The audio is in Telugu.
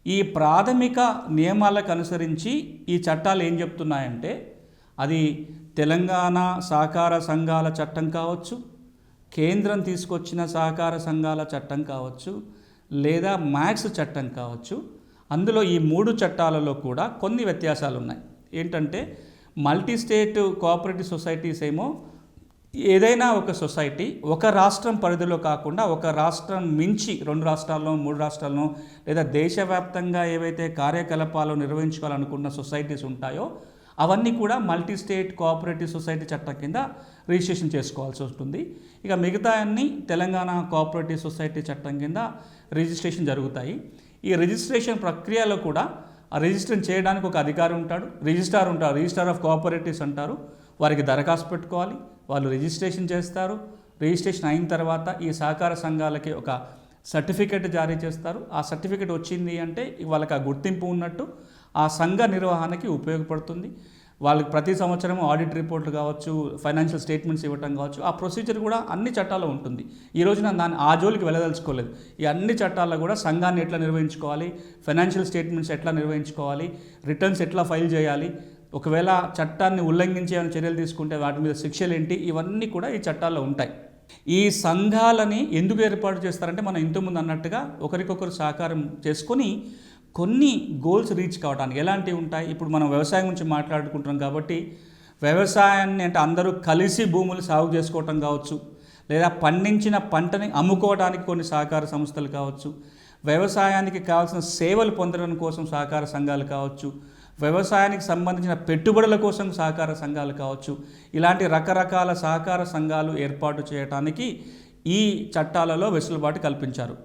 ఈ ప్రాథమిక నియమాలకు అనుసరించి ఈ చట్టాలు ఏం చెప్తున్నాయంటే, అది తెలంగాణ సహకార సంఘాల చట్టం కావచ్చు, కేంద్రం తీసుకొచ్చిన సహకార సంఘాల చట్టం కావచ్చు, లేదా మ్యాక్స్ చట్టం కావచ్చు. అందులో ఈ 3 చట్టాలలో కూడా కొన్ని వ్యత్యాసాలు ఉన్నాయి. ఏంటంటే, మల్టీ స్టేట్ కోఆపరేటివ్ సొసైటీస్ ఏమో ఏదైనా ఒక సొసైటీ ఒక రాష్ట్రం పరిధిలో కాకుండా ఒక రాష్ట్రం మించి 2 రాష్ట్రాల్లో 3 రాష్ట్రాల్లో లేదా దేశవ్యాప్తంగా ఏవైతే కార్యకలాపాలు నిర్వహించుకోవాలనుకున్న సొసైటీస్ ఉంటాయో అవన్నీ కూడా మల్టీ స్టేట్ కోఆపరేటివ్ సొసైటీ చట్టం కింద రిజిస్ట్రేషన్ చేసుకోవాల్సి ఉంటుంది. ఇక మిగతా అన్ని తెలంగాణ కోఆపరేటివ్ సొసైటీ చట్టం కింద రిజిస్ట్రేషన్ జరుగుతాయి. ఈ రిజిస్ట్రేషన్ ప్రక్రియలో కూడా ఆ రిజిస్ట్రేషన్ చేయడానికి ఒక అధికారి ఉంటాడు, రిజిస్ట్రార్ ఉంటారు, రిజిస్ట్రార్ ఆఫ్ కోఆపరేటివ్స్ అంటారు. వారికి దరఖాస్తు పెట్టుకోవాలి, వాళ్ళు రిజిస్ట్రేషన్ చేస్తారు. రిజిస్ట్రేషన్ అయిన తర్వాత ఈ సహకార సంఘాలకి ఒక సర్టిఫికెట్ జారీ చేస్తారు. ఆ సర్టిఫికెట్ వచ్చింది అంటే వాళ్ళకి ఆ గుర్తింపు ఉన్నట్టు, ఆ సంఘ నిర్వహణకి ఉపయోగపడుతుంది. వాళ్ళకి ప్రతి సంవత్సరం ఆడిట్ రిపోర్ట్లు కావచ్చు, ఫైనాన్షియల్ స్టేట్మెంట్స్ ఇవ్వటం కావచ్చు, ఆ ప్రొసీజర్ కూడా అన్ని చట్టాల్లో ఉంటుంది. ఈ రోజున ఆ జోలికి వెళ్ళదలుచుకోలేదు. ఈ అన్ని చట్టాల్లో కూడా సంఘాన్ని ఎట్లా నిర్వహించుకోవాలి, ఫైనాన్షియల్ స్టేట్మెంట్స్ ఎట్లా నిర్వహించుకోవాలి, రిటర్న్స్ ఎట్లా ఫైల్ చేయాలి, ఒకవేళ చట్టాన్ని ఉల్లంఘించే చర్యలు తీసుకుంటే వాటి మీద శిక్షలు ఏంటి, ఇవన్నీ కూడా ఈ చట్టాల్లో ఉంటాయి. ఈ సంఘాలని ఎందుకు ఏర్పాటు చేస్తారంటే, మనం ఇంతకుముందు అన్నట్టుగా ఒకరికొకరు సహకారం చేసుకొని కొన్ని గోల్స్ రీచ్ కావడానికి. ఎలాంటివి ఉంటాయి? ఇప్పుడు మనం వ్యవసాయం గురించి మాట్లాడుకుంటున్నాం కాబట్టి వ్యవసాయాన్ని అంటే అందరూ కలిసి భూములు సాగు చేసుకోవటం కావచ్చు, లేదా పండించిన పంటని అమ్ముకోవడానికి కొన్ని సహకార సంస్థలు కావచ్చు, వ్యవసాయానికి కావాల్సిన సేవలు పొందడం కోసం సహకార సంఘాలు కావచ్చు, వ్యవసాయానికి సంబంధించిన పెట్టుబడుల కోసం సహకార సంఘాలు కావచ్చు. ఇలాంటి రకరకాల సహకార సంఘాలు ఏర్పాటు చేయడానికి ఈ చట్టాలలో వెసులుబాటు కల్పించారు.